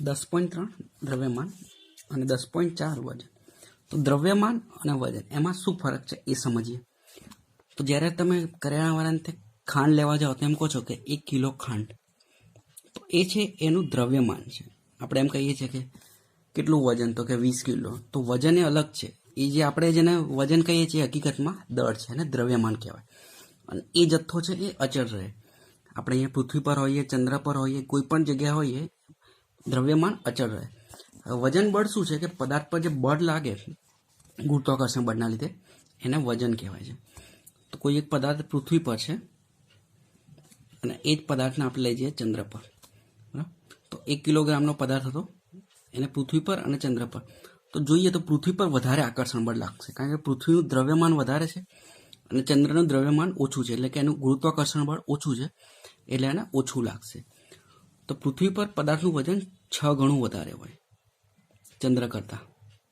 10.3 દ્રવ્યમાન અને 10.4 વજન. તો દ્રવ્યમાન અને વજન એમાં શું ફરક છે એ સમજીએ. તો જ્યારે તમે કરિયાણાવાળાને ખાંડ લેવા જાઓ તો એમ કહો છો કે 1 કિલો ખાંડ, તો એ છે એનું દ્રવ્યમાન છે. આપણે એમ કહીએ છીએ કે કેટલું વજન, તો કે 20 કિલો. તો વજન એ અલગ છે. એ જે આપણે જેને વજન કહીએ છીએ હકીકતમાં દળ છે અને દ્રવ્યમાન કહેવાય. અને એ જથ્થો છે એ અચળ રહે. આપણે અહીંયા પૃથ્વી પર હોઈએ, ચંદ્ર પર હોઈએ, કોઈ પણ જગ્યાએ હોઈએ, દ્રવ્યમાન અચળ રહે. વજન બળ શું છે કે પદાર્થ પર જે બળ લાગે ગુરુત્વાકર્ષણ બળના લીધે એને વજન કહેવાય છે. તો કોઈ એક પદાર્થ પૃથ્વી પર છે અને એ જ પદાર્થને આપણે લઈ જઈએ ચંદ્ર પર, બરાબર. તો 1 કિલોગ્રામનો પદાર્થ હતો, એને પૃથ્વી પર અને ચંદ્ર પર, તો જોઈએ તો પૃથ્વી પર વધારે આકર્ષણ બળ લાગશે, કારણ કે પૃથ્વીનું દ્રવ્યમાન વધારે છે અને ચંદ્રનું દ્રવ્યમાન ઓછું છે, એટલે કે એનું ગુરુત્વાકર્ષણ બળ ઓછું છે, એટલે એને ઓછું લાગશે. તો પૃથ્વી પર પદાર્થનું વજન 6 ગણું વધારે હોય ચંદ્ર કરતાં.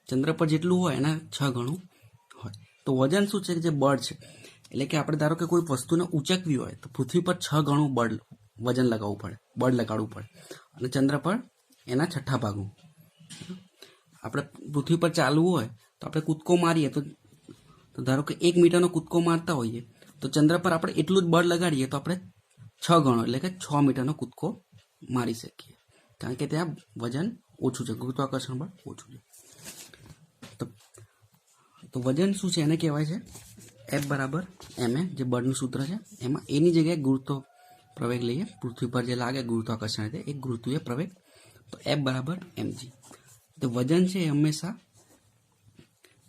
ચંદ્ર પર જેટલું હોય એના 6 ગણું હોય. તો વજન શું છે કે જે બળ છે, એટલે કે આપણે ધારો કે કોઈ વસ્તુને ઉંચકવી હોય તો પૃથ્વી પર 6 ગણું વજન લગાવવું પડે, બળ લગાડવું પડે, અને ચંદ્ર પર એના 6 ભાગનું. આપણે પૃથ્વી પર ચાલવું હોય તો આપણે કૂદકો મારીએ તો ધારો કે 1 મીટરનો કૂદકો મારતા હોઈએ તો ચંદ્ર પર આપણે એટલું જ બળ લગાડીએ તો આપણે 6 ગણો એટલે કે 6 મીટરનો કૂદકો મારી શકીએ, કારણ કે ત્યાં વજન ઓછું છે, ગુરુત્વાકર્ષણ બળ ઓછું છે. તો વજન શું છે એને કહેવાય છે F બરાબર ma, જે બળનું સૂત્ર છે. એમાં એની જગ્યાએ ગુરુત્વ પ્રવેગ લઈએ, પૃથ્વી પર જે લાગે ગુરુત્વાકર્ષણ રીતે એ ગુરુત્વીય પ્રવેગ, તો F બરાબર mg. તો વજન છે એ હંમેશા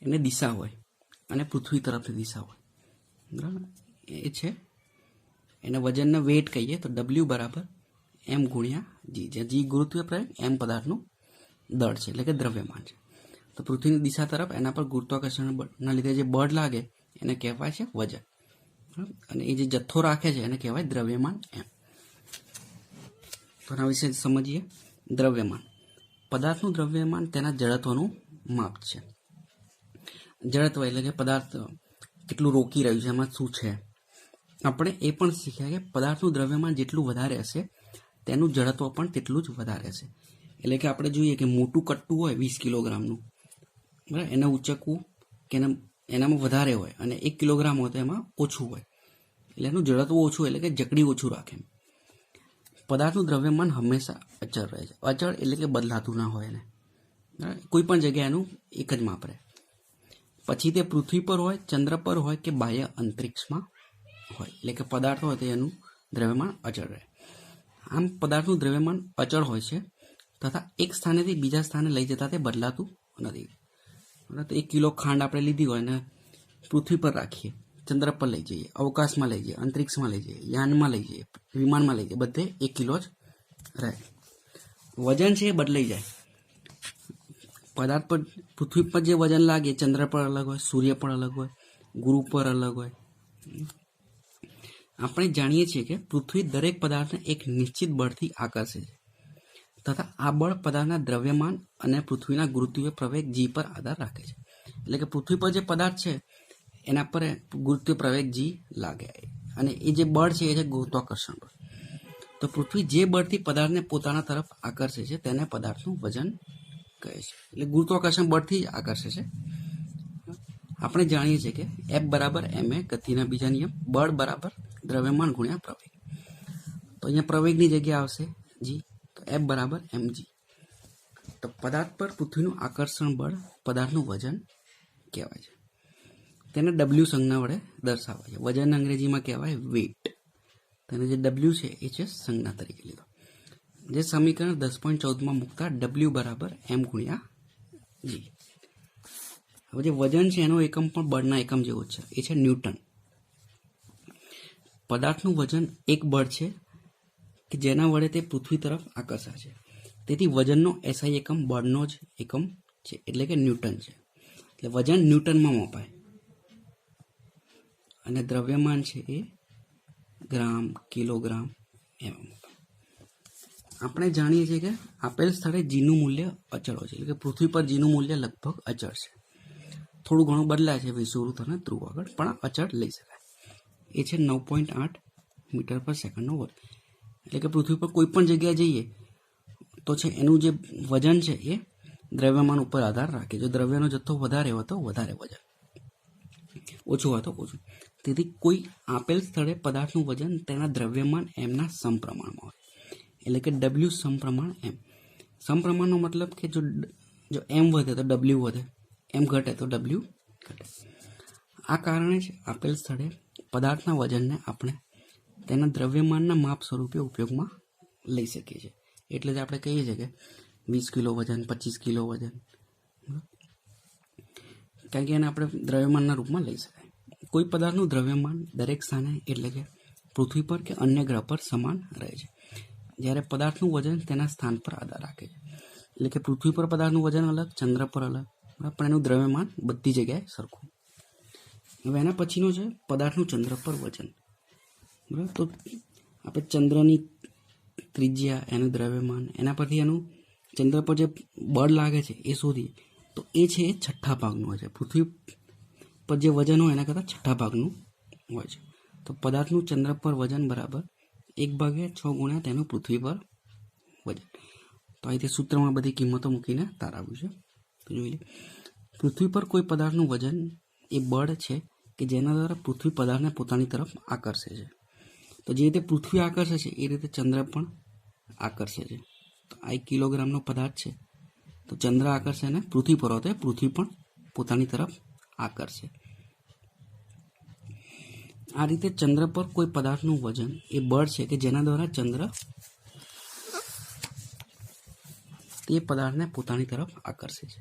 એને દિશા હોય અને પૃથ્વી તરફની દિશા હોય, બરાબર. એ છે એને વજનને વેટ કહીએ તો W બરાબર m ગુણ્યા g, જ્યાં g ગુરુત્વીય પ્રવેગ, m પદાર્થનું દળ છે એટલે કે દ્રવ્યમાન છે. તો પૃથ્વીની દિશા તરફ એના પર ગુરુત્વાકર્ષણ બળના લીધે જે બળ લાગે એને કહેવાય છે વજન, અને એ જે જથ્થો રાખે છે એને કહેવાય દ્રવ્યમાન m. તો આના વિશે સમજીએ. દ્રવ્યમાન, પદાર્થનું દ્રવ્યમાન તેના જડત્વનું માપ છે. જડત્વ એટલે કે પદાર્થ કેટલું રોકી રહ્યું છે, એમાં શું છે. આપણે એ પણ શીખ્યા કે પદાર્થનું દ્રવ્યમાન જેટલું વધારે હશે તેનું જડત્વ પણ તેટલું જ વધારે હશે. એટલે કે આપણે જોઈએ કે મોટું કટ્ટું હોય 20 કિલોગ્રામનું, બરાબર, એને ઉંચકવું કે એનામાં વધારે હોય, અને 1 કિલોગ્રામ હોય તો એમાં ઓછું હોય, એટલે એનું જડત્વ ઓછું, એટલે કે જકડી ઓછું રાખે. પદાર્થનું દ્રવ્યમાન હંમેશા અચળ રહે છે. અચળ એટલે કે બદલાતું ના હોય એને, બરાબર, કોઈ પણ જગ્યાએ એનું એક જ માપ રહે. પછી તે પૃથ્વી પર હોય, ચંદ્ર પર હોય કે બાહ્ય અંતરિક્ષમાં હોય, એટલે કે પદાર્થ હોય તો એનું દ્રવ્યમાન અચળ રહે. આમ પદાર્થનું દ્રવ્યમાન અચળ હોય છે તથા એક સ્થાનેથી બીજા સ્થાને લઈ જતા તે બદલાતું નથી. તો 1 કિલો ખાંડ આપણે લીધી હોય ને પૃથ્વી પર રાખીએ, ચંદ્ર પર લઈ જઈએ, અવકાશમાં લઈ જઈએ, અંતરિક્ષમાં લઈ જઈએ, યાનમાં લઈ જઈએ, વિમાનમાં લઈ જઈએ, બધે 1 કિલો જ રહે. વજન છે એ બદલાઈ જાય. પદાર્થ પર પૃથ્વી પર જે વજન લાગે ચંદ્ર પર અલગ હોય, સૂર્ય પર અલગ હોય, ગુરુ પર અલગ હોય. આપણે જાણીએ છીએ કે પૃથ્વી દરેક પદાર્થને એક નિશ્ચિત બળથી આકર્ષે છે તથા આ બળ પદાર્થના દ્રવ્યમાન અને પૃથ્વીના ગુરુત્વીય પ્રવેગ g પર આધાર રાખે છે. એટલે કે પૃથ્વી પર જે પદાર્થ છે એના પર ગુરુત્વીય પ્રવેગ g લાગે, અને એ જે બળ છે એ છે ગુરુત્વાકર્ષણ બળ. તો પૃથ્વી જે બળથી પદાર્થને પોતાના તરફ આકર્ષે છે તેને પદાર્થનું વજન કહે છે. એટલે ગુરુત્વાકર્ષણ બળથી જ આકર્ષે છે. આપણે જાણીએ છીએ કે F બરાબર ma, ગતિના બીજા નિયમ, બળ બરાબર દ્રવ્યમાન ગુણ્યા પ્રવેગ. તો અહીંયા પ્રવેગની જગ્યા આવશે g, તો F બરાબર mg. તો પદાર્થ પર પૃથ્વીનું આકર્ષણ બળ પદાર્થનું વજન કહેવાય છે. તેને W સંજ્ઞા વડે દર્શાવાય છે. વજન અંગ્રેજીમાં કહેવાય વેટ. તેને જે W છે એ છે સંજ્ઞા તરીકે લીધો. જે સમીકરણ 10.14માં મૂકતા W બરાબર m ગુણ્યા g. હવે જે વજન છે એનો એકમ પણ બળના એકમ જેવો જ છે, એ છે ન્યૂટન. પદાર્થનું વજન એક બળ છે કે જેના વડે તે પૃથ્વી તરફ આકર્ષાય છે. તેથી વજનનો SI એકમ બળનો જ એકમ છે, એટલે કે ન્યૂટન છે. એટલે વજન ન્યૂટનમાં મપાય અને દ્રવ્યમાન છે એ ગ્રામ, કિલોગ્રામ એમાં મપાય. આપણે જાણીએ છીએ કે આપેલ સ્થળે જીનું મૂલ્ય અચળ હોય છે, એટલે કે પૃથ્વી પર જીનું મૂલ્ય લગભગ અચળ છે. થોડું ઘણું બદલાય છે વિષુવવૃત્ત અને ધ્રુવ આગળ, પણ અચળ લઈ શકાય. એ છે 9.8 મીટર પર સેકન્ડનો વર્ગ. એટલે કે પૃથ્વી પર કોઈ પણ જગ્યાએ જઈએ તો છે એનું જે વજન છે એ દ્રવ્યમાન ઉપર આધાર રાખે. જો દ્રવ્યનો જથ્થો વધારે હોય તો વધારે વજન, ઓછું હોય તો ઓછું. તેથી કોઈ આપેલ સ્થળે પદાર્થનું વજન તેના દ્રવ્યમાન એમના સમપ્રમાણમાં હોય, એટલે કે ડબલ્યુ સમપ્રમાણ એમ. સમપ્રમાણનો મતલબ કે જો એમ વધે તો ડબલ્યુ વધે, એમ ઘટે તો ડબલ્યુ ઘટે. આ કારણે જ આપેલ સ્થળે પદાર્થના વજનને આપણે તેના દ્રવ્યમાનના માપ સ્વરૂપે ઉપયોગમાં લઈ શકીએ છીએ. એટલે જ આપણે કહીએ છીએ કે 20 કિલો વજન, 25 કિલો વજન, કારણ કે એને આપણે દ્રવ્યમાનના રૂપમાં લઈ શકાય. કોઈ પદાર્થનું દ્રવ્યમાન દરેક સ્થાને એટલે કે પૃથ્વી પર કે અન્ય ગ્રહ પર સમાન રહે છે, જ્યારે પદાર્થનું વજન તેના સ્થાન પર આધાર રાખે છે. એટલે કે પૃથ્વી પર પદાર્થનું વજન અલગ, ચંદ્ર પર અલગ, પણ એનું દ્રવ્યમાન બધી જગ્યાએ સરખું. હવે એના પછીનો છે પદાર્થનું ચંદ્ર પર વજન. બરાબર, તો આપણે ચંદ્રની ત્રિજ્યા, એનું દ્રવ્યમાન, એના પરથી એનું ચંદ્ર પર જે બળ લાગે છે એ શોધીએ તો એ છે એ છઠ્ઠા ભાગનું હોય છે. પૃથ્વી પર જે વજન હોય એના કરતાં છઠ્ઠા ભાગનું હોય છે. તો પદાર્થનું ચંદ્ર પર વજન બરાબર 1/6 ગુણ્યા તેનું પૃથ્વી પર વજન. તો અહીંથી સૂત્રમાં બધી કિંમતો મૂકીને તારાવ્યું છે. તો જોઈ લે, પૃથ્વી પર કોઈ પદાર્થનું વજન એ બળ છે કે જેના દ્વારા પૃથ્વી પદાર્થને પોતાની તરફ આકર્ષે છે. તો જે રીતે પૃથ્વી આકર્ષે છે એ રીતે ચંદ્ર પણ આકર્ષે છે. તો આ 1 કિલોગ્રામનો પદાર્થ છે, તો ચંદ્ર આકર્ષે અને પૃથ્વી પર હોય તો પૃથ્વી પણ પોતાની તરફ આકર્ષે. આ રીતે ચંદ્ર પર કોઈ પદાર્થનું વજન એ બળ છે કે જેના દ્વારા ચંદ્ર તે પદાર્થને પોતાની તરફ આકર્ષે છે.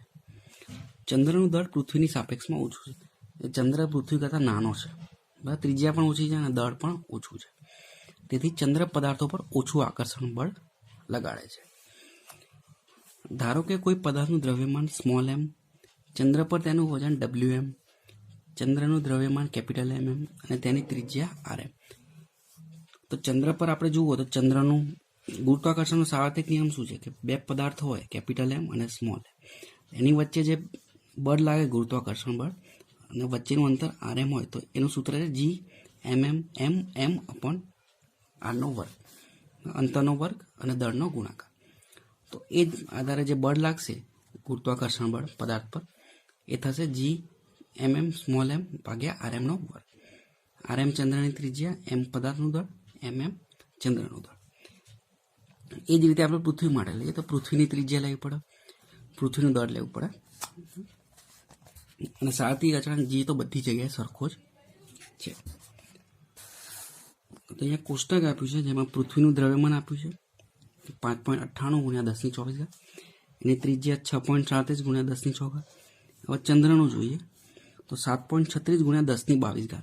ચંદ્રનું દળ પૃથ્વીની સાપેક્ષમાં ઓછું છે. ચંદ્ર પૃથ્વી કરતાં નાનો છે, બરાબર, ત્રિજ્યા પણ ઓછી છે અને દળ પણ ઓછું છે. તેથી ચંદ્ર પદાર્થો પર ઓછું આકર્ષણ બળ લગાડે છે. ધારો કે કોઈ પદાર્થનું દ્રવ્યમાન સ્મોલ એમ, ચંદ્ર પર તેનું વજન ડબલ્યુ એમ, ચંદ્રનું દ્રવ્યમાન કેપિટલ એમ એમ અને તેની ત્રિજ્યા આર એમ. તો ચંદ્ર પર આપણે જુઓ તો ચંદ્રનું ગુરુત્વાકર્ષણનો સાર્વત્રિક નિયમ શું છે કે બે પદાર્થ હોય, કેપિટલ એમ અને સ્મોલ એમ, એની વચ્ચે જે બળ લાગે ગુરુત્વાકર્ષણ બળ અને વચ્ચેનું અંતર આર એમ હોય તો એનું સૂત્ર છે જી એમ એમ એમ એમ અપોન આરનો વર્ગ, અંતરનો વર્ગ અને દળનો ગુણાકાર. તો એ જ આધારે જે બળ લાગશે ગુરુત્વાકર્ષણ બળ પદાર્થ પર એ થશે જી એમ એમ સ્મોલ એમ ભાગ્યા આર એમનો વર્ગ. આર એમ ચંદ્રની ત્રિજ્યા, એમ પદાર્થનું દળ, એમ એમ ચંદ્રનું દળ. એ જ રીતે આપણે પૃથ્વી માટે લઈએ તો પૃથ્વીની ત્રિજ્યા લેવી પડે, પૃથ્વીનું દળ લેવું પડે અને સાર્વત્રિક અચળાંક જી તો બધી જગ્યાએ સરખો જ છે. તો અહીંયા કોષ્ટક આપ્યું છે જેમાં પૃથ્વીનું દ્રવ્યમાન આપ્યું છે 5.98 ગુણ્યા 1024, એની ત્રિજ્યા 6.37 ગુણ્યા 10/6. હવે ચંદ્રનું જોઈએ તો 7.36 ગુણ્યા 1022,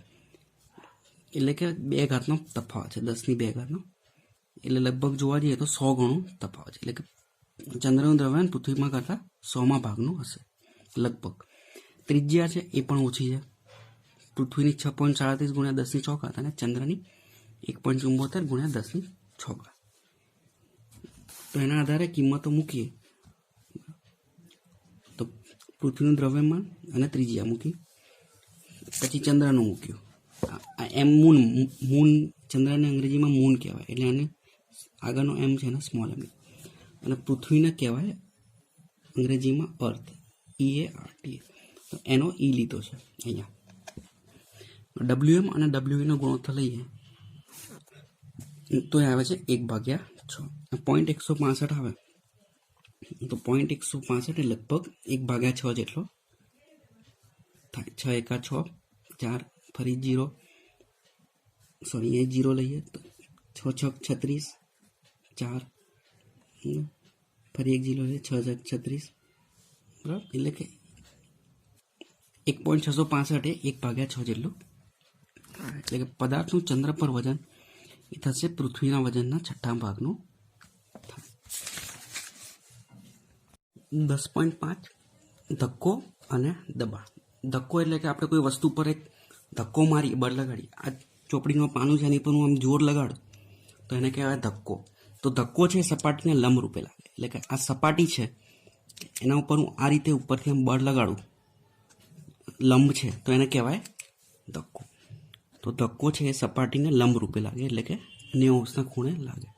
એટલે કે 2 ઘાતનો તફાવત છે, 10ની 2 ઘાતનો, એટલે લગભગ જોવા જઈએ તો 100 ગણું તફાવત છે. એટલે કે ચંદ્રનું દ્રવ્યમાન પૃથ્વીમાં કરતાં 100માં ભાગનું હશે લગભગ. ત્રિજ્યા છે એ પણ ઓછી છે, પૃથ્વીની 6.37 ગુણ્યા 10/6 અને ચંદ્રની 1.74 ગુણ્યા 10/6. તો એના આધારે કિંમતો મૂકીએ તો પૃથ્વીનું દ્રવ્યમાન અને ત્રિજ્યા મૂકી, પછી ચંદ્રનું મૂક્યું. એમ મૂન ચંદ્રને અંગ્રેજીમાં મૂન કહેવાય, એટલે આને આગળનો એમ છે ને સ્મોલ એમ, અને પૃથ્વીને કહેવાય અંગ્રેજીમાં અર્થ, EARTH. તો એનો ઈ લીધો છે અહીંયા. WM અને WE નો ગુણોત્તર લઈએ તો એ આવે છે 1/6. 0.165 આવે તો 0.165 એ લગભગ 1/6 જેટલો થાય. 6 એકા 6, 4 ફરી 0, સોરી એ 0 લઈએ તો 6 6 36, 4 ફરી 1 0 લઈએ 6 36, બરાબર, એટલે કે 1.665 એ 1/6 જેટલું. એટલે કે પદાર્થનું ચંદ્ર પર વજન એ થશે પૃથ્વીના વજનના છઠ્ઠા ભાગનું થાય. 10.5 ધક્કો અને દબાણ. ધક્કો એટલે કે આપણે કોઈ વસ્તુ પર એક ધક્કો મારી બળ લગાડી, આ ચોપડીનું પાનું છે એની પર હું આમ જોર લગાડું તો એને કહેવાય ધક્કો. તો ધક્કો છે એ સપાટીને લંબ રૂપે લાગે, એટલે કે આ સપાટી છે એના ઉપર હું આ રીતે ઉપરથી આમ બળ લગાડું, લંબ છે તો એને કહેવાય ધક્કો. તો ધક્કો છે એ સપાટીને લંબ રૂપે લાગે, એટલે કે 90 અંશના ખૂણે લાગે.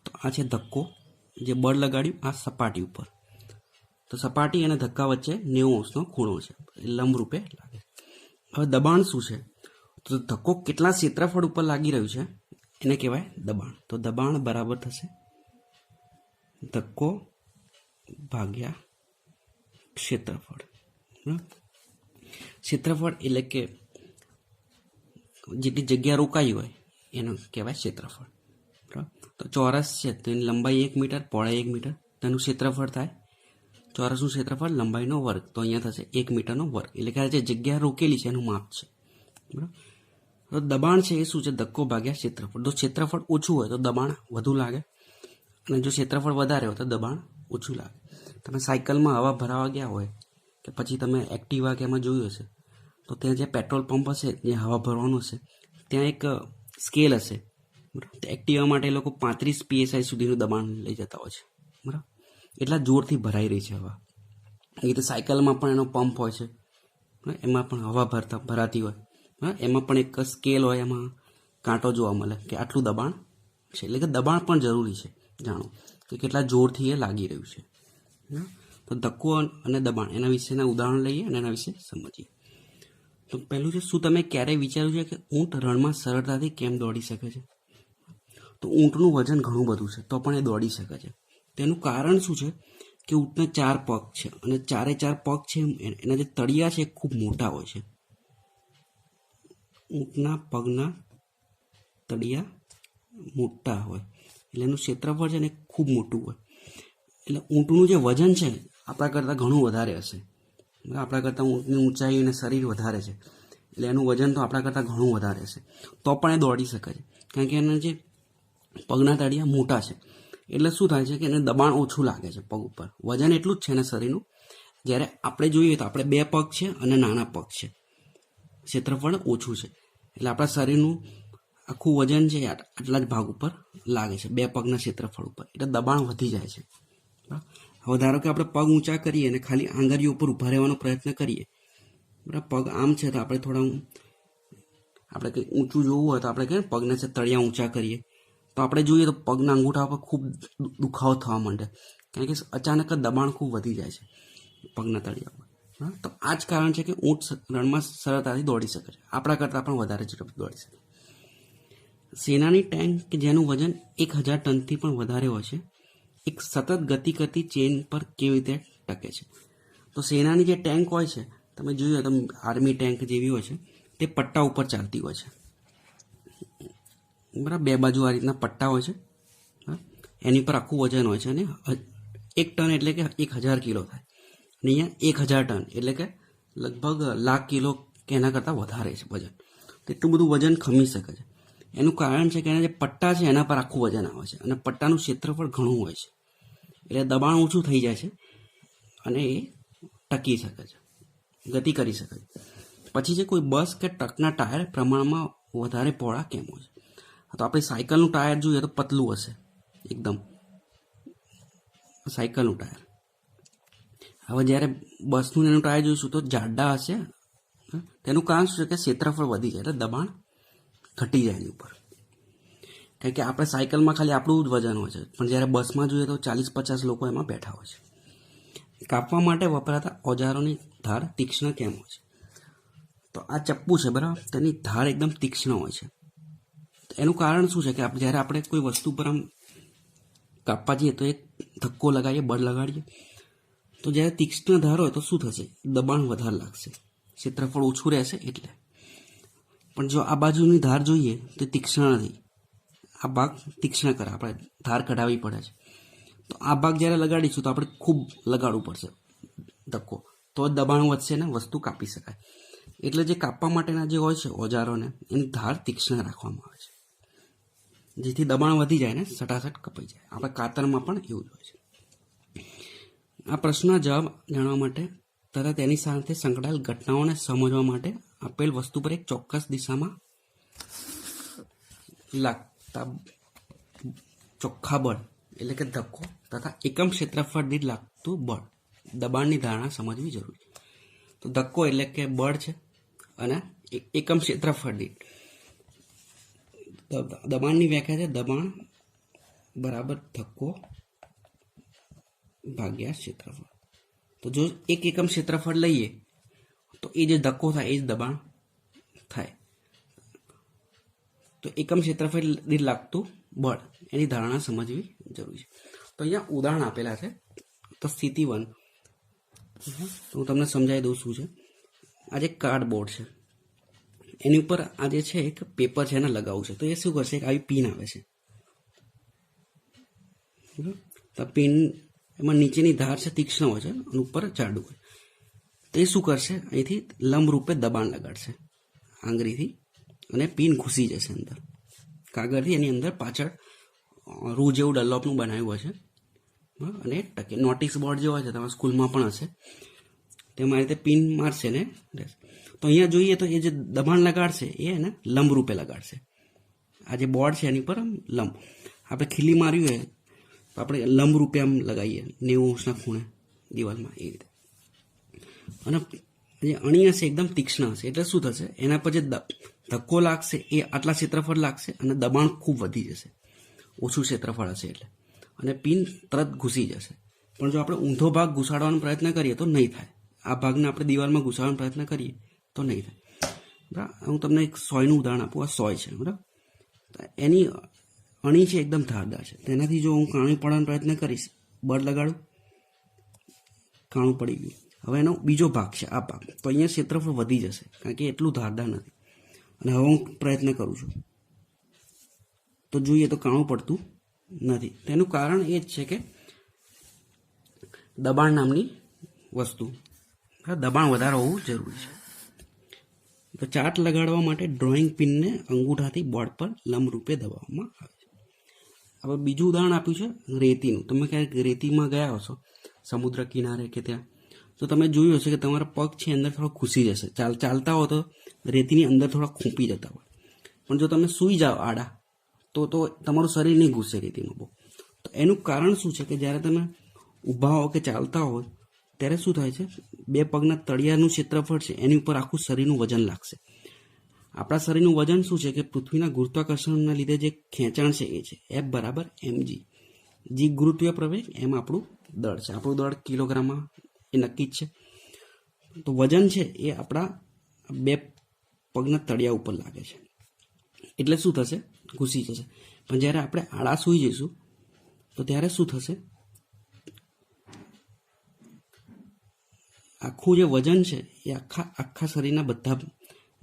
તો આ છે ધક્કો જે બળ લગાડ્યું આ સપાટી ઉપર, તો સપાટી અને ધક્કા વચ્ચે 90 અંશનો ખૂણો છે, લંબ રૂપે લાગે. હવે દબાણ શું છે? તો ધક્કો કેટલા ક્ષેત્રફળ ઉપર લાગી રહ્યું છે એને કહેવાય દબાણ. તો દબાણ બરાબર થશે ધક્કો ભાગ્યા ક્ષેત્રફળ. ક્ષેત્રફળ એટલે કે જેટલી જગ્યા રોકાઈ હોય એનું કહેવાય ક્ષેત્રફળ. બરાબર. તો ચોરસ છે તો એની લંબાઈ 1 મીટર, પહોળાઈ 1 મીટર, તેનું ક્ષેત્રફળ થાય ચોરસનું ક્ષેત્રફળ લંબાઈનો વર્ગ, તો અહીંયા થશે 1 મીટરનો વર્ગ. એટલે કે જે જગ્યા રોકેલી છે એનું માપ છે. બરાબર. તો દબાણ છે એ શું છે? ધક્કો ભાગ્યા ક્ષેત્રફળ. જો ક્ષેત્રફળ ઓછું હોય તો દબાણ વધુ લાગે, અને જો ક્ષેત્રફળ વધારે હોય તો દબાણ ઓછું લાગે. તમે સાયકલમાં હવા ભરાવા ગયા હોય કે પછી તમે એક્ટિવા કે એમાં જોયું હશે, તો ત્યાં જે પેટ્રોલ પંપ હશે, જે હવા ભરવાનું હશે, ત્યાં એક સ્કેલ હશે. બરાબર. એક્ટિવા માટે એ લોકો 35 PSI સુધીનું દબાણ લઈ જતા હોય છે. બરાબર. એટલા જોરથી ભરાઈ રહી છે હવા. એ રીતે સાયકલમાં પણ એનો પંપ હોય છે, એમાં પણ હવા ભરાતી હોય. એમાં પણ એક સ્કેલ હોય, એમાં કાંટો જોવા મળે કે આટલું દબાણ છે. એટલે કે દબાણ પણ જરૂરી છે જાણો કે કેટલા જોરથી એ લાગી રહ્યું છે. તો ધક્કો અને દબાણ એના વિશેના ઉદાહરણ લઈએ અને એના વિશે સમજીએ. તો પહેલું છે, શું તમે ક્યારેય વિચાર્યું છે કે ઊંટ રણમાં સરળતાથી કેમ દોડી શકે છે? તો ઊંટનું વજન ઘણું બધું છે તો પણ એ દોડી શકે છે. તેનું કારણ શું છે કે ઊંટના 4 પગ છે, અને 4 પગ છે એના જે તળિયા છે એ ખૂબ મોટા હોય છે. ઊંટના પગના તળિયા મોટા હોય એટલે એનું ક્ષેત્રફળ છે ને ખૂબ મોટું હોય. એટલે ઊંટનું જે વજન છે આપણા કરતાં ઘણું વધારે હશે. આપણા કરતાં ઊંટની ઊંચાઈ અને શરીર વધારે છે, એટલે એનું વજન તો આપણા કરતાં ઘણું વધારે હશે, તો પણ એ દોડી શકે છે. કારણ કે એના જે પગના તળિયા મોટા છે એટલે શું થાય છે કે એને દબાણ ઓછું લાગે છે પગ ઉપર. વજન એટલું જ છે ને શરીરનું. જ્યારે આપણે જોઈએ તો આપણે 2 પગ છે અને નાના પગ છે, ક્ષેત્રફળ ઓછું છે, એટલે આપણા શરીરનું આખું વજન છે આટલા જ ભાગ ઉપર લાગે છે, 2 પગના ક્ષેત્રફળ ઉપર, એટલે દબાણ વધી જાય છે. હવે ધારો કે આપણે પગ ઊંચા કરીએ અને ખાલી આંગળીઓ ઉપર ઊભા રહેવાનો પ્રયત્ન કરીએ. બરાબર. પગ આમ છે તો આપણે થોડા આપણે કંઈ ઊંચું જોવું હોય તો આપણે કહીએ પગના છે તળિયા ઊંચા કરીએ, તો આપણે જોઈએ તો પગના અંગૂઠા પર ખૂબ દુખાવો થવા માંડે, કારણ કે અચાનક જ દબાણ ખૂબ વધી જાય છે પગના તળિયા પર. તો આ જ કારણ છે કે ઊંટ રણમાં સરળતાથી દોડી શકે છે, આપણા કરતાં પણ વધારે ઝડપથી દોડી શકે. સેનાની ટેન્ક કે જેનું વજન 1000 ટનથી પણ વધારે હોય છે, એક સતત ગતિ કરતી ચેન પર કેવી રીતે ટકે છે? તો સેનાની જે ટેન્ક હોય છે, તમે જોયું તમે આર્મી ટેન્ક જેવી હોય છે, તે પટ્ટા ઉપર ચાલતી હોય છે. બરાબર. 2 બાજુ આ રીતના પટ્ટા હોય છે, એની પર આખું વજન હોય છે, અને 1 ટન એટલે કે 1000 કિલો થાય, અને અહીંયા 1000 ટન એટલે કે લગભગ 1,00,000 કિલો કે એના કરતાં વધારે છે વજન. તો એટલું બધું વજન ખમી શકે છે. એનું કારણ છે કે એના જે પટ્ટા છે એના પર આખું વજન આવે છે, અને પટ્ટાનું ક્ષેત્રફળ ઘણું હોય છે, એટલે દબાણ ઓછું થઈ જાય છે અને એ ટકી શકે છે, ગતિ કરી શકે છે. પછી છે, કોઈ બસ કે ટ્રકના ટાયર પ્રમાણમાં વધારે પહોળા કેમ હોય છે? તો આપણે સાયકલનું ટાયર જોઈએ તો પતલું હશે એકદમ, સાયકલનું ટાયર. હવે જ્યારે બસનું એનું ટાયર જોઈશું તો જાડા હશે. તેનું કારણ શું છે કે ક્ષેત્રફળ વધી જાય એટલે દબાણ ઘટી જાય એની ઉપર. કારણ કે આપણે સાયકલમાં ખાલી આપણું જ વજન હોય છે, પણ જ્યારે બસમાં જોઈએ તો 40-50 લોકો એમાં બેઠા હોય છે. કાપવા માટે વપરાતા ઓજારોની ધાર તીક્ષ્ણ કેમ હોય છે? તો આ ચપ્પુ છે, બરાબર, તેની ધાર એકદમ તીક્ષ્ણ હોય છે. એનું કારણ શું છે કે જ્યારે આપણે કોઈ વસ્તુ પર આમ કાપવા જઈએ તો એક ધક્કો લગાવીએ, બળ લગાડીએ, તો જ્યારે તીક્ષ્ણ ધાર હોય તો શું થશે? દબાણ વધારે લાગશે, ક્ષેત્રફળ ઓછું રહેશે એટલે. પણ જો આ બાજુની ધાર જોઈએ તો તીક્ષ્ણ નથી, આ ભાગ તીક્ષ્ણ કરે, આપણે ધાર કઢાવવી પડે છે. તો આ ભાગ જ્યારે લગાડીશું તો આપણે ખૂબ લગાડવું પડશે ધક્કો, તો દબાણ વધશે ને વસ્તુ કાપી શકાય. એટલે જે કાપવા માટેના જે હોય છે ઓજારોને, એની ધાર તીક્ષ્ણ રાખવામાં આવે છે, જેથી દબાણ વધી જાય ને સટાસટ કપાઈ જાય. આપણે કાતરમાં પણ એવું જ હોય છે. આ પ્રશ્નનો જવાબ જાણવા માટે તથા તેની સાથે સંકળાયેલ ઘટનાઓને સમજવા માટે આપેલ વસ્તુ પર એક ચોક્કસ દિશામાં લાગતા ચોખ્ખા બળ એટલે કે ધક્કો તથા એકમ ક્ષેત્રફળ દીઠ લાગતું બળ, દબાણની ધારણા સમજવી જરૂરી છે. તો ધક્કો એટલે કે બળ છે, અને એકમ ક્ષેત્રફળ દીઠ દબાણની વ્યાખ્યા છે દબાણ બરાબર ધક્કો ભાગ્યા ક્ષેત્રફળ. તો જો 1 એકમ ક્ષેત્રફળ લઈએ તો એ જે ધક્કો થાય એ જ દબાણ થાય. તો એકમ ક્ષેત્રફળ દીઠ લાગતું બળ એની ધારણા સમજવી જરૂરી છે. તો અહીંયા ઉદાહરણ આપેલા છે. તો સ્થિતિ 1 હું તમને સમજાવી દઉં શું છે. આ જે કાર્ડબોર્ડ છે એની ઉપર આ જે છે એક પેપર છે એને લગાવવું છે. તો એ શું કરશે, એક આવી પિન આવે છે. તો પિન એમાં નીચેની ધાર છે તીક્ષ્ણ હોય છે અને ઉપર જાડું હોય. તો એ શું કરશે, અહીંથી લંબ રૂપે દબાણ લગાડશે આંગળીથી અને પિન ઘૂસી જશે અંદર કાગળથી. એની અંદર પાછળ રૂ જેવું ડલ્લોપનું બનાવ્યું હોય છે અને ટકે નોટિસ બોર્ડ જે હોય છે તમારા સ્કૂલમાં પણ હશે તેમાં રીતે પિન મારશે ને. તો અહીંયા જોઈએ તો એ જે દબાણ લગાડશે એ એને લંબ રૂપે લગાડશે. આ જે બોર્ડ છે એની પર આમ લંબ આપણે ખીલી માર્યું હોય તો આપણે લંબ રૂપે આમ લગાવીએ 90 ખૂણે દિવાલમાં એ રીતે. અને જે અણી હશે એકદમ તીક્ષ્ણ હશે એટલે શું થશે, એના પર જે ધક્કો લાગશે એ આટલા ક્ષેત્રફળ લાગશે અને દબાણ ખૂબ વધી જશે. ઓછું ક્ષેત્રફળ હશે એટલે અને પિન તરત ઘૂસી જશે. પણ જો આપણે ઊંધો ભાગ ઘુસાડવાનો પ્રયત્ન કરીએ તો નહીં થાય. આ ભાગને આપણે દિવાલમાં ઘુસાડવાનો પ્રયત્ન કરીએ તો નહીં થાય. બરાબર. હું તમને એક સોયનું ઉદાહરણ આપું. આ સોય છે બરાબર. એની અણી છે એકદમ ધારદાર છે. તેનાથી જો હું કાણું પડવાનો પ્રયત્ન કરીશ, બળ લગાડું, કાણું પડી ગયું. હવે એનો બીજો ભાગ છે આ ભાગ, તો અહીંયા ક્ષેત્રફળ વધી જશે કારણ કે એટલું ધારદાર નથી. અને હવે હું પ્રયત્ન કરું છું તો જોઈએ તો કાણું પડતું નથી. તેનું કારણ એ જ છે કે દબાણ નામની વસ્તુ, દબાણ વધારે હોવું જરૂરી છે. તો ચાર્ટ લગાડવા માટે ડ્રોઈંગ પિનને અંગૂઠાથી બોર્ડ પર લંબ રૂપે દબાવવામાં આવે છે. હવે બીજું ઉદાહરણ આપ્યું છે રેતીનું. તમે ક્યારેક રેતીમાં ગયા હશો સમુદ્ર કિનારે કે ત્યાં, તો તમે જોયું હશે કે તમારા પગ છે અંદર થોડો ઘૂસી જશે. ચાલતા હો તો રેતીની અંદર થોડા ખૂંપી જતા હોય. પણ જો તમે સૂઈ જાઓ આડા તો તમારું શરીર નહીં ઘૂસે રેતીમાં બહુ. તો એનું કારણ શું છે કે જ્યારે તમે ઊભા હો કે ચાલતા હોય ત્યારે શું થાય છે, બે પગના તળિયાનું ક્ષેત્રફળ છે એની ઉપર આખું શરીરનું વજન લાગશે. આપણા શરીરનું વજન શું છે કે પૃથ્વીના ગુરુત્વાકર્ષણના લીધે જે ખેંચાણ છે એ છે F બરાબર mg. જી ગુરુત્વીય પ્રવેગ, એમ આપણું દળ છે. આપણું દળ કિલોગ્રામમાં એ નક્કી જ છે. તો વજન છે એ આપણા બે પગના તળિયા ઉપર લાગે છે એટલે શું થશે, ઘૂસી જશે. પણ જ્યારે આપણે આડા સૂઈ જઈશું તો ત્યારે શું થશે, આખું જે વજન છે એ આખા શરીરના બધા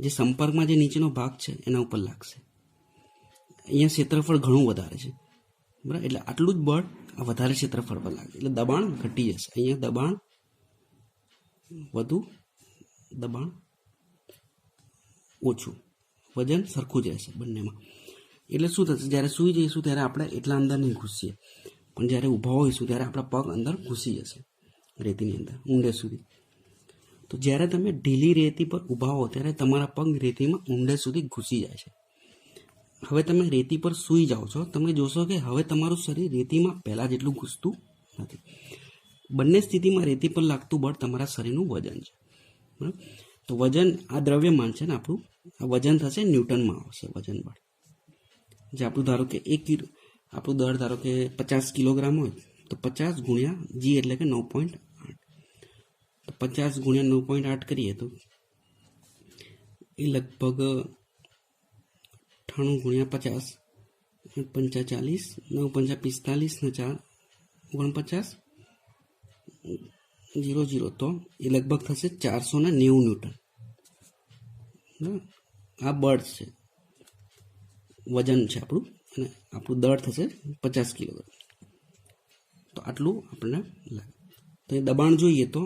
જે સંપર્કમાં જે નીચેનો ભાગ છે એના ઉપર લાગશે. અહીંયા ક્ષેત્રફળ ઘણું વધારે છે બરાબર. એટલે આટલું જ બળ આ વધારે ક્ષેત્રફળ પર લાગે એટલે દબાણ ઘટી જશે. અહીંયા દબાણ વધુ, દબાણ ઓછું, વજન સરખું જ રહેશે બંનેમાં. એટલે શું થશે, જ્યારે સૂઈ જઈશું ત્યારે આપણે એટલા અંદર નહીં ઘૂસીએ, પણ જ્યારે ઊભા હોઈશું ત્યારે આપણા પગ અંદર ઘૂસી જશે રેતીની અંદર ઊંડે સુધી. તો જ્યારે તમે ઢીલી રેતી પર ઊભા હો ત્યારે તમારા પગ રેતીમાં ઊંડે સુધી ઘૂસી જાય છે. હવે તમે રેતી પર સૂઈ જાઓ છો, તમે જોશો કે હવે તમારું શરીર રેતીમાં પહેલાં જેટલું ઘૂસતું નથી. બંને સ્થિતિમાં રેતી પર લાગતું બળ તમારા શરીરનું વજન છે બરાબર. તો વજન આ દ્રવ્યમાન છે ને આપણું, આ વજન થશે ન્યૂટનમાં આવશે વજન બળ. જે આપણું ધારો કે આપણું દળ ધારો કે 50 કિલોગ્રામ હોય તો 50 ગુણ્યા જી એટલે કે 9.8. તો 50 ગુણ્યા 9.8 કરીએ તો એ લગભગ 98 ગુણ્યા 50, 45, 9 5 45 ને 4 49 00. તો એ લગભગ થશે 490 ન્યૂટન. આ બળ છે, વજન છે આપણું, અને આપણું દળ થશે 50 કિલોગ્રામ. તો આટલું આપણને લાગે. તો એ દબાણ જોઈએ તો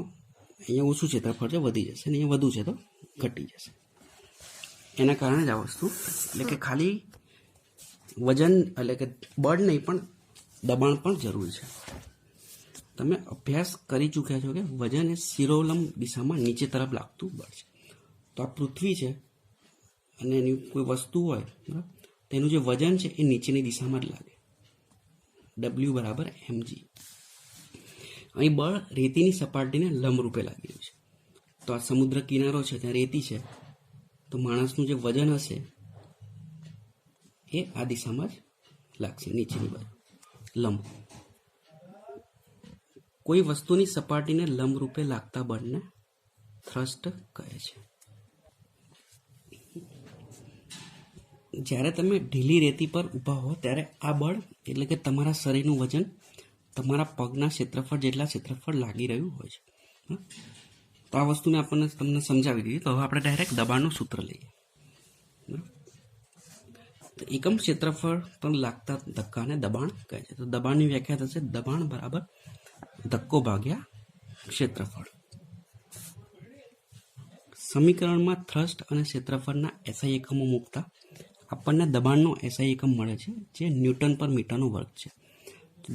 અહીંયા ઓછું ક્ષેત્રફળ છે, વધી જશે, અને અહીંયા વધુ છે તો ઘટી જશે. એના કારણે જ આ વસ્તુ, એટલે કે ખાલી વજન એટલે કે બળ નહીં પણ દબાણ પણ જરૂરી છે. તમે અભ્યાસ કરી ચૂક્યા છો કે વજન એ શિરોલંબ દિશામાં નીચે તરફ લાગતું બળ છે. તો આ પૃથ્વી છે અને એની કોઈ વસ્તુ હોય બરાબર, તેનું જે વજન છે એ નીચેની દિશામાં જ લાગે. W બરાબર mg. અહીં બળ રેતીની સપાટીને લંબ રૂપે લાગી રહ્યું છે. તો આ સમુદ્ર કિનારો છે ત્યાં રેતી છે, તો માણસનું જે વજન હશે એ આ દિશામાં જ લાગશે, નીચેની બાજુ લંબ. કોઈ વસ્તુની સપાટીને લંબરૂપે લાગતા બળને થ્રસ્ટ કહે છે. જ્યારે તમે ઢીલી રેતી પર ઊભા હો ત્યારે આ બળ એટલે કે તમારા શરીરનું વજન તમારા પગના ક્ષેત્રફળ જેટલા ક્ષેત્રફળ લાગી રહ્યું હોય છે. તો આ વસ્તુને આપણને તમને સમજાવી દીધી. તો હવે આપણે ડાયરેક્ટ દબાણનું સૂત્ર લઈએ. તો એકમ ક્ષેત્રફળ પર લાગતા ધક્કાને દબાણ કહે છે. તો દબાણની વ્યાખ્યા થશે દબાણ બરાબર ધક્કો ભાગ્યા ક્ષેત્રફળ. સમીકરણમાં થ્રસ્ટ અને ક્ષેત્રફળના એસઆઈ એકમો મૂકતા આપણને દબાણનો એસઆઈ એકમ મળે છે જે ન્યૂટન પર મીટરનો વર્ગ છે.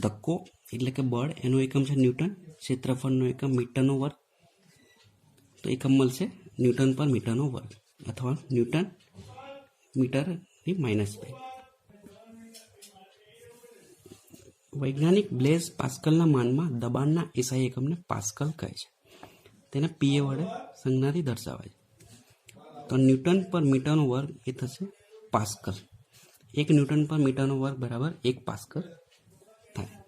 ધક્કો એટલે કે બળ એનો એકમ છે ન્યૂટન, ક્ષેત્રફળનો એકમ મીટરનો વર્ગ, તો એકમ મળશે ન્યૂટન પર મીટરનો વર્ગ અથવા ન્યૂટન મીટરની -2. વૈજ્ઞાનિક બ્લેઝ પાસ્કલના માનમાં દબાણના એસઆઈ એકમને પાસ્કલ કહે છે. તેને પીએ વડે સંજ્ઞાથી દર્શાવાય છે. તો ન્યૂટન પર મીટરનો વર્ગ એ થશે પાસ્કલ. 1 ન્યૂટન પર મીટરનો વર્ગ બરાબર 1 પાસ્કલ થાય.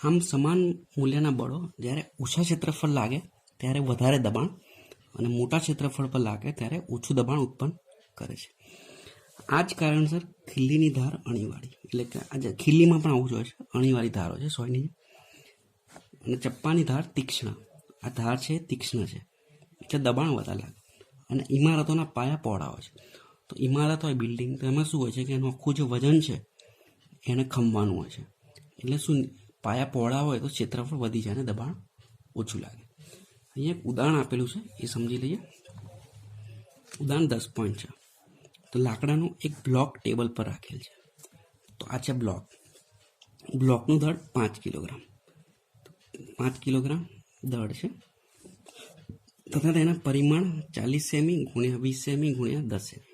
આમ સમાન મૂલ્યના બળો જ્યારે ઓછા ક્ષેત્રફળ લાગે ત્યારે વધારે દબાણ અને મોટા ક્ષેત્રફળ પર લાગે ત્યારે ઓછું દબાણ ઉત્પન્ન કરે છે. આ જ કારણસર ખીલ્લીની ધાર અણીવાળી એટલે કે આજે ખીલ્લીમાં પણ આવું જોઈએ છે, અણીવાળી ધારો છે સોયની, અને ચપ્પાની ધાર તીક્ષ્ણ. આ ધાર છે તીક્ષ્ણ છે એટલે દબાણ વધારે લાગે. અને ઇમારતોના પાયા પહોળા હોય છે. તો ઇમારત હોય બિલ્ડિંગ, તો એમાં શું હોય છે કે એનું આખું જે વજન છે એને ખમવાનું હોય છે. એટલે શું પાયા પહોળા હોય તો ક્ષેત્રફળ વધી જાય અને દબાણ ઓછું લાગે. અહીંયા એક ઉદાહરણ આપેલું છે એ સમજી લઈએ. ઉદાહરણ 10.6. તો લાકડાનું એક બ્લોક ટેબલ પર રાખેલ છે. તો આ છે બ્લોકનું દળ 5 કિલોગ્રામ. 5 કિલોગ્રામ દળ છે તથા તેના પરિમાણ 40 સેમી ગુણ્યા 20 સેમી ગુણ્યા 10 સેમી.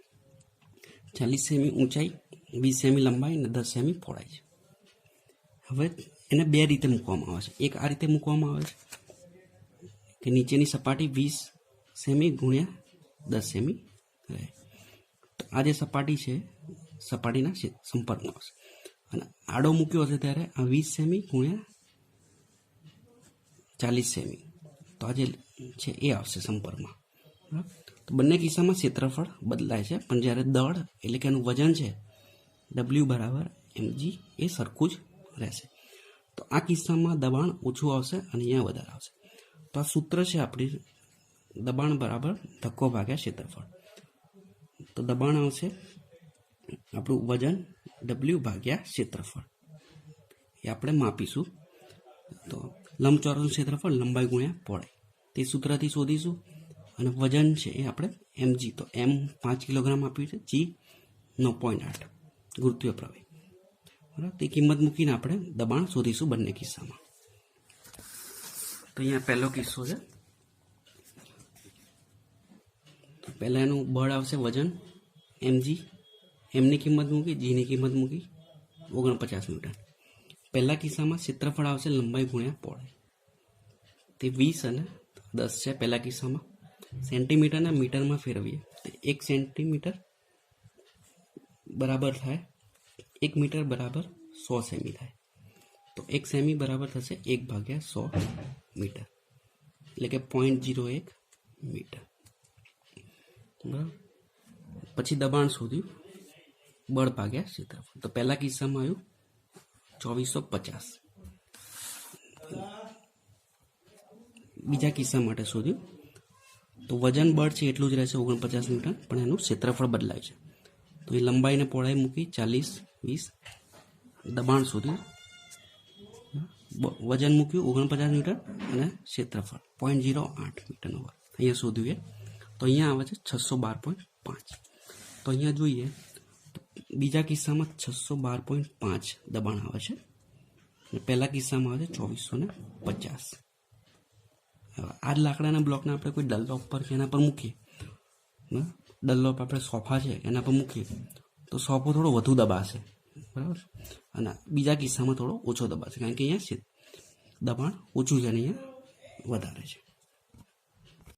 40 સેમી ઊંચાઈ, 20 સેમી લંબાઈ અને 10 સેમી પહોળાઈ છે. હવે એને બે રીતે મૂકવામાં આવે છે. એક આ રીતે મૂકવામાં આવે છે કે નીચેની સપાટી 20 સેમી ગુણ્યા 10 સેમી રહે. તો આ જે સપાટી છે સપાટીના સંપર્કમાં આવશે. અને આડો મૂક્યો હશે ત્યારે આ 20 સેમી ગુણ્યા 40 સેમી, તો આ જે છે એ આવશે સંપર્કમાં. બરાબર. તો બંને કિસ્સામાં ક્ષેત્રફળ બદલાય છે, પણ જ્યારે દળ એટલે કે એનું વજન છે W બરાબર mg એ સરખું જ રહેશે. તો આ કિસ્સામાં દબાણ ઓછું આવશે અને અહીંયા વધારે આવશે. તો આ સૂત્ર છે આપણી દબાણ બરાબર ધક્કો ભાગ્યા ક્ષેત્રફળ. તો દબાણ આવશે આપણું વજન W ભાગ્યા ક્ષેત્રફળ એ આપણે માપીશું. તો લંબચોરસનું ક્ષેત્રફળ લંબાઈ ગુણ્યા પહોળાઈ તે સૂત્રથી શોધીશું. અને વજન છે એ આપણે mg, તો m 5 કિલોગ્રામ આપ્યું છે, g 9.8 ગુરુત્વીય પ્રવેગ. બરાબર. તે કિંમત મૂકીને આપણે દબાણ શોધીશું બંને કિસ્સામાં. તો અહીંયા પહેલો કિસ્સો છે. તો પહેલાં એનું બળ આવશે વજન mg, mની કિંમત મૂકી, gની કિંમત મૂકી 49 ન્યૂટન. પહેલા કિસ્સામાં ક્ષેત્રફળ આવશે લંબાઈ ગુણ્યા પહોળાઈ, તે 20 અને 10 છે. પહેલા કિસ્સામાં સેન્ટીમીટરના મીટરમાં ફેરવીએ તો 1 સેન્ટીમીટર બરાબર થાય 1 મીટર બરાબર 100 સેમી થાય. તો 1 સેમી બરાબર થશે 1/100 મીટર એટલે કે 0.01 મીટર. બરાબર. પછી દબાણ શોધ્યું બળ ભાગ્યા ક્ષેત્રફળ. તો પહેલા કિસ્સામાં આવ્યું 2450. બીજા કિસ્સા માટે શોધ્યું તો વજન બળ છે એટલું જ રહેશે 49 ન્યૂટન, પણ એનું ક્ષેત્રફળ બદલાય છે. તો એ લંબાઈને પહોળાઈ મૂકી 40 20, દબાણ શોધ્યું, વજન મૂક્યું 49 ન્યૂટન અને ક્ષેત્રફળ 0.08 મીટરનો વર્ગ અહીંયા શોધ્યું. તો અહીંયા આવે છે 612.5. તો અહીંયા જોઈએ બીજા કિસ્સામાં 612.5 દબાણ આવે છે અને પહેલા કિસ્સામાં આવે છે 2450. આ જ લાકડાના બ્લોકને આપણે કોઈ ડલ્લોપ પર કે એના પર મૂકીએ, ડલ્લોપ આપણે સોફા છે એના પર મૂકીએ તો સોફો થોડો વધુ દબાશે. બરાબર. અને બીજા કિસ્સામાં થોડો ઓછો દબાશે કારણ કે અહીંયા દબાણ ઓછું છે અને અહીંયા વધારે છે.